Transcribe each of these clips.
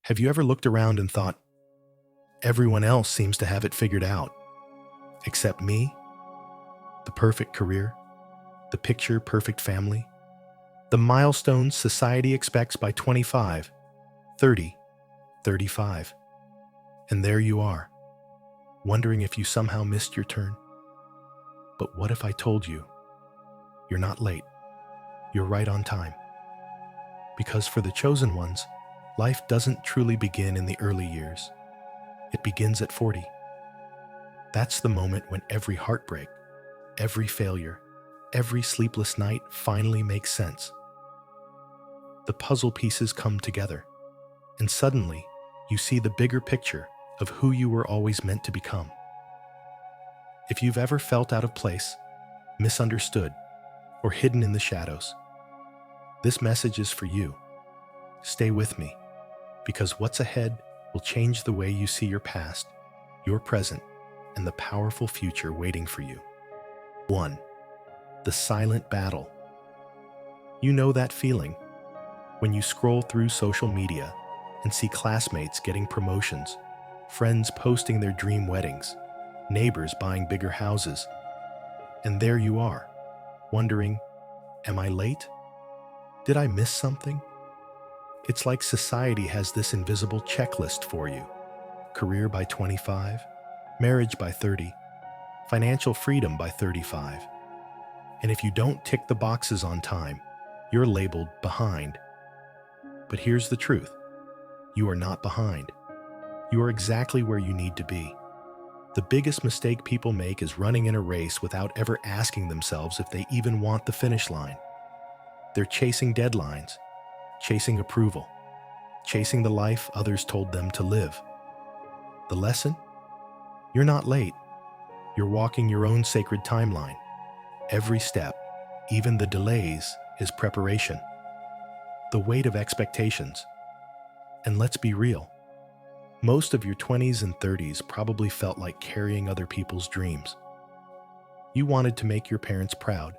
Have you ever looked around and thought, everyone else seems to have it figured out, except me? The perfect career, the picture perfect family, the milestones society expects by 25, 30, 35. And there you are, wondering if you somehow missed your turn. But what if I told you, you're not late, you're right on time? Because for the chosen ones, life doesn't truly begin in the early years. It begins at 40. That's the moment when every heartbreak, every failure, every sleepless night finally makes sense. The puzzle pieces come together, and suddenly you see the bigger picture of who you were always meant to become. If you've ever felt out of place, misunderstood, or hidden in the shadows, this message is for you. Stay with me, because what's ahead will change the way you see your past, your present, and the powerful future waiting for you. 1. The silent battle. You know that feeling when you scroll through social media and see classmates getting promotions, friends posting their dream weddings, neighbors buying bigger houses, and there you are, wondering, am I late? Did I miss something? It's like society has this invisible checklist for you. Career by 25, marriage by 30, financial freedom by 35. And if you don't tick the boxes on time, you're labeled behind. But here's the truth. You are not behind. You are exactly where you need to be. The biggest mistake people make is running in a race without ever asking themselves if they even want the finish line. They're chasing deadlines, chasing approval, chasing the life others told them to live. The lesson? You're not late. You're walking your own sacred timeline. Every step, even the delays, is preparation. The weight of expectations. And let's be real. Most of your 20s and 30s probably felt like carrying other people's dreams. You wanted to make your parents proud,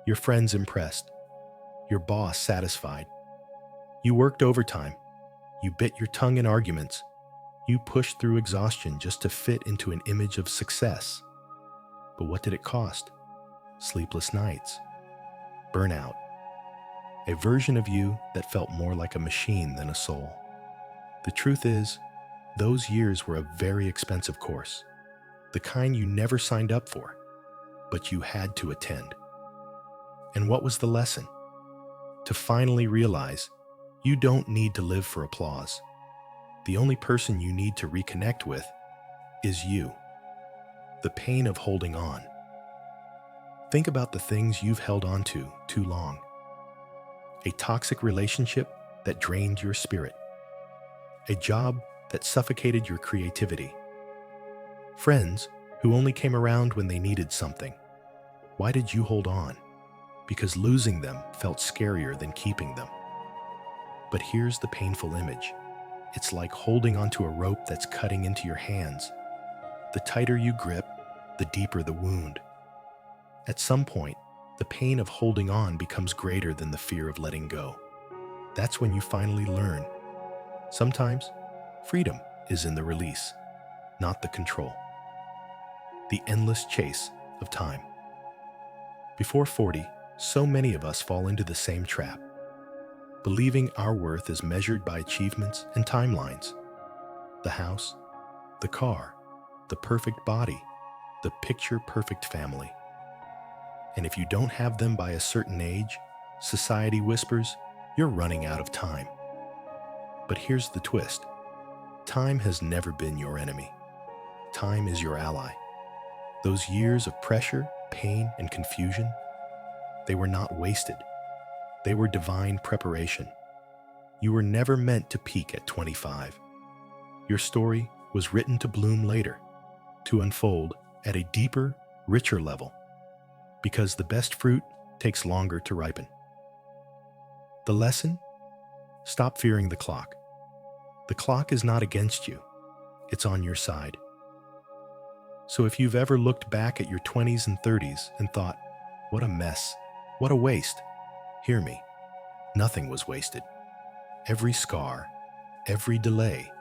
your friends impressed, your boss satisfied. You worked overtime. You bit your tongue in arguments. You pushed through exhaustion just to fit into an image of success. But what did it cost? Sleepless nights, burnout, a version of you that felt more like a machine than a soul. The truth is, those years were a very expensive course, the kind you never signed up for, but you had to attend. And what was the lesson? To finally realize you don't need to live for applause. The only person you need to reconnect with is you. The pain of holding on. Think about the things you've held on to too long. A toxic relationship that drained your spirit. A job that suffocated your creativity. Friends who only came around when they needed something. Why did you hold on? Because losing them felt scarier than keeping them. But here's the painful image. It's like holding onto a rope that's cutting into your hands. The tighter you grip, the deeper the wound. At some point, the pain of holding on becomes greater than the fear of letting go. That's when you finally learn. Sometimes, freedom is in the release, not the control. The endless chase of time. Before 40, so many of us fall into the same trap, believing our worth is measured by achievements and timelines. The house, the car, the perfect body, the picture-perfect family. And if you don't have them by a certain age, society whispers, you're running out of time. But here's the twist. Time has never been your enemy. Time is your ally. Those years of pressure, pain, and confusion, they were not wasted. They were divine preparation. You were never meant to peak at 25. Your story was written to bloom later, to unfold at a deeper, richer level. Because the best fruit takes longer to ripen. The lesson? Stop fearing the clock. The clock is not against you. It's on your side. So if you've ever looked back at your 20s and 30s and thought, what a mess, what a waste, hear me. Nothing was wasted. Every scar, Every delay,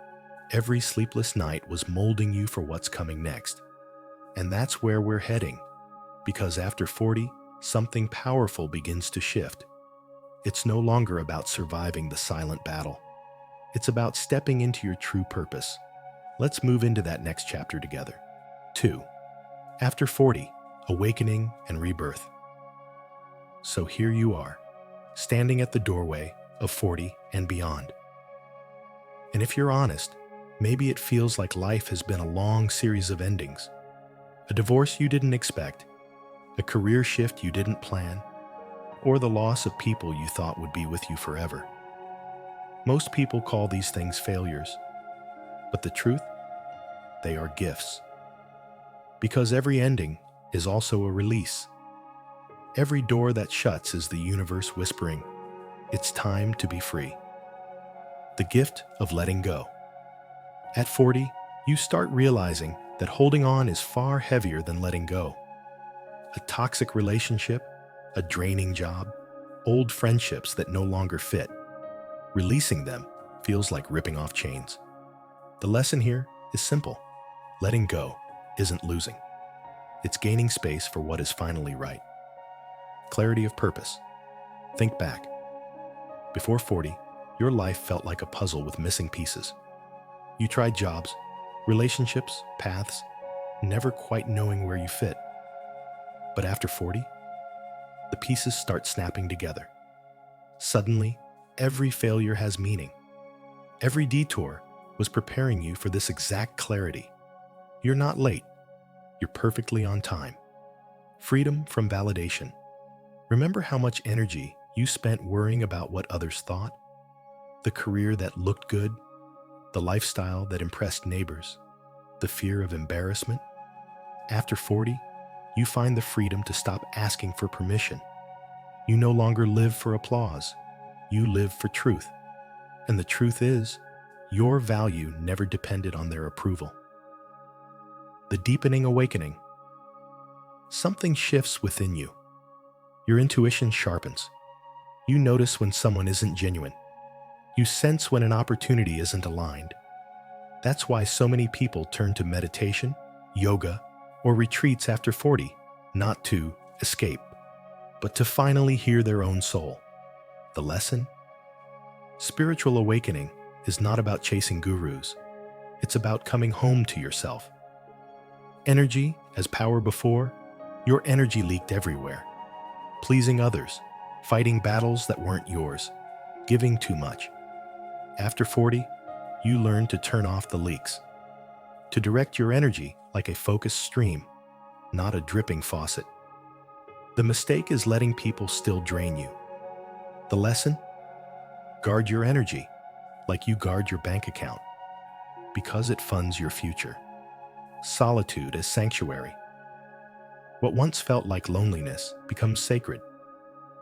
every sleepless night was molding you for what's coming next. And that's where we're heading, because after 40, something powerful begins to shift. It's no longer about surviving the silent battle. It's about stepping into your true purpose. Let's move into that next chapter together. 2. After 40, awakening and rebirth. So here you are, standing at the doorway of 40 and beyond. And if you're honest, maybe it feels like life has been a long series of endings. A divorce you didn't expect, a career shift you didn't plan, or the loss of people you thought would be with you forever. Most people call these things failures, but the truth? They are gifts. Because every ending is also a release. Every door that shuts is the universe whispering, it's time to be free. The gift of letting go. At 40, you start realizing that holding on is far heavier than letting go. A toxic relationship, a draining job, old friendships that no longer fit. Releasing them feels like ripping off chains. The lesson here is simple. Letting go isn't losing. It's gaining space for what is finally right. Clarity of purpose. Think back. Before 40, your life felt like a puzzle with missing pieces. You tried jobs, relationships, paths, never quite knowing where you fit. But after 40, the pieces start snapping together. Suddenly, every failure has meaning. Every detour was preparing you for this exact clarity. You're not late. You're perfectly on time. Freedom from validation. Remember how much energy you spent worrying about what others thought? The career that looked good, the lifestyle that impressed neighbors, the fear of embarrassment? After 40, you find the freedom to stop asking for permission. You no longer live for applause. You live for truth. And the truth is, your value never depended on their approval. The deepening awakening. Something shifts within you. Your intuition sharpens. You notice when someone isn't genuine. You sense when an opportunity isn't aligned. That's why so many people turn to meditation, yoga, or retreats after 40, not to escape, but to finally hear their own soul. The lesson? Spiritual awakening is not about chasing gurus. It's about coming home to yourself. Energy as power before, your energy leaked everywhere. Pleasing others, fighting battles that weren't yours, giving too much. After 40, you learn to turn off the leaks, to direct your energy like a focused stream, not a dripping faucet. The mistake is letting people still drain you. The lesson? Guard your energy like you guard your bank account, because it funds your future. Solitude as sanctuary. What once felt like loneliness becomes sacred.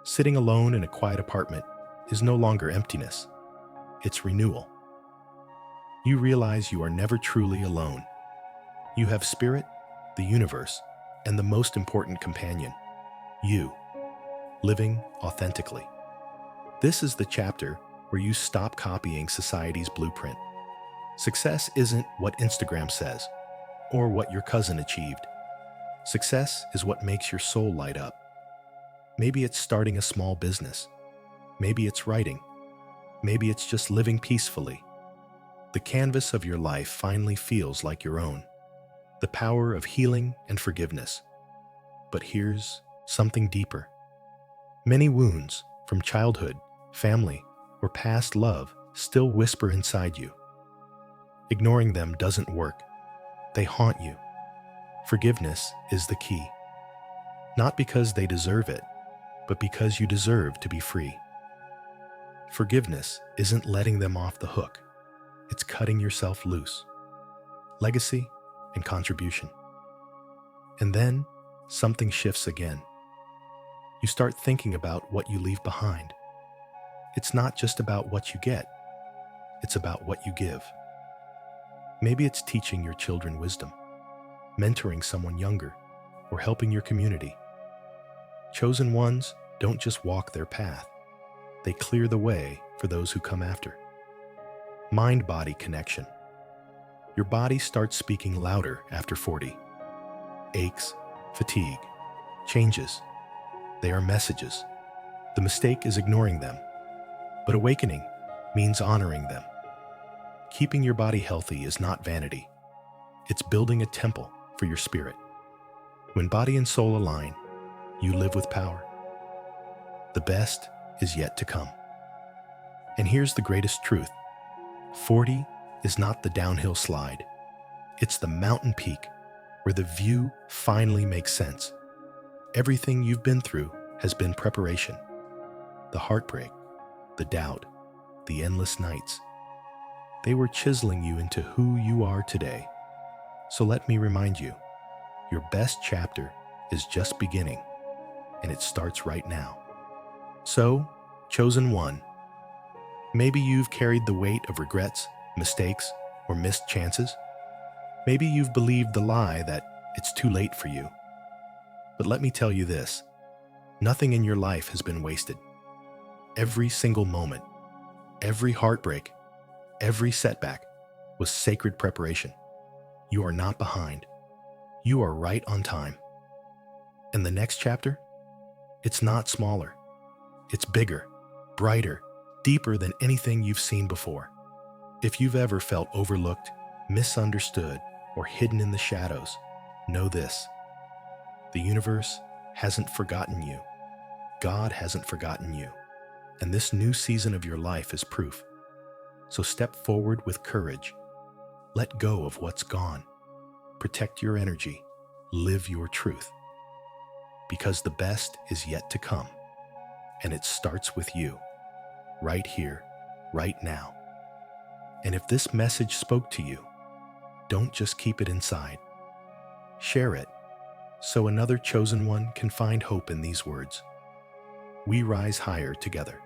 Sitting alone in a quiet apartment is no longer emptiness. It's renewal. You realize you are never truly alone. You have spirit, the universe, and the most important companion, you, living authentically. This is the chapter where you stop copying society's blueprint. Success isn't what Instagram says, or what your cousin achieved. Success is what makes your soul light up. Maybe it's starting a small business. Maybe it's writing. Maybe it's just living peacefully. The canvas of your life finally feels like your own. The power of healing and forgiveness. But here's something deeper. Many wounds from childhood, family, or past love still whisper inside you. Ignoring them doesn't work. They haunt you. Forgiveness is the key. Not because they deserve it, but because you deserve to be free. Forgiveness isn't letting them off the hook. It's cutting yourself loose. Legacy and contribution. And then something shifts again. You start thinking about what you leave behind. It's not just about what you get. It's about what you give. Maybe it's teaching your children wisdom, mentoring someone younger, or helping your community. Chosen ones don't just walk their path. They clear the way for those who come after. mind-body connection. Your body starts speaking louder after 40. Aches, fatigue, changes. They are messages. The mistake is ignoring them, but awakening means honoring them. Keeping your body healthy is not vanity. It's building a temple for your spirit. When body and soul align, you live with power. The best is yet to come. And here's the greatest truth. 40 is not the downhill slide. It's the mountain peak where the view finally makes sense. Everything you've been through has been preparation. The heartbreak, the doubt, the endless nights. They were chiseling you into who you are today. So let me remind you, your best chapter is just beginning, and it starts right now. So, chosen one, maybe you've carried the weight of regrets, mistakes, or missed chances. Maybe you've believed the lie that it's too late for you. But let me tell you this, nothing in your life has been wasted. Every single moment, every heartbreak, every setback was sacred preparation. You are not behind. You are right on time. And the next chapter? It's not smaller. It's bigger, brighter, deeper than anything you've seen before. If you've ever felt overlooked, misunderstood, or hidden in the shadows, know this. The universe hasn't forgotten you. God hasn't forgotten you. And this new season of your life is proof. So step forward with courage. Let go of what's gone. Protect your energy. Live your truth. Because the best is yet to come. And it starts with you. Right here, right now. And if this message spoke to you, don't just keep it inside. Share it so another chosen one can find hope in these words. We rise higher together.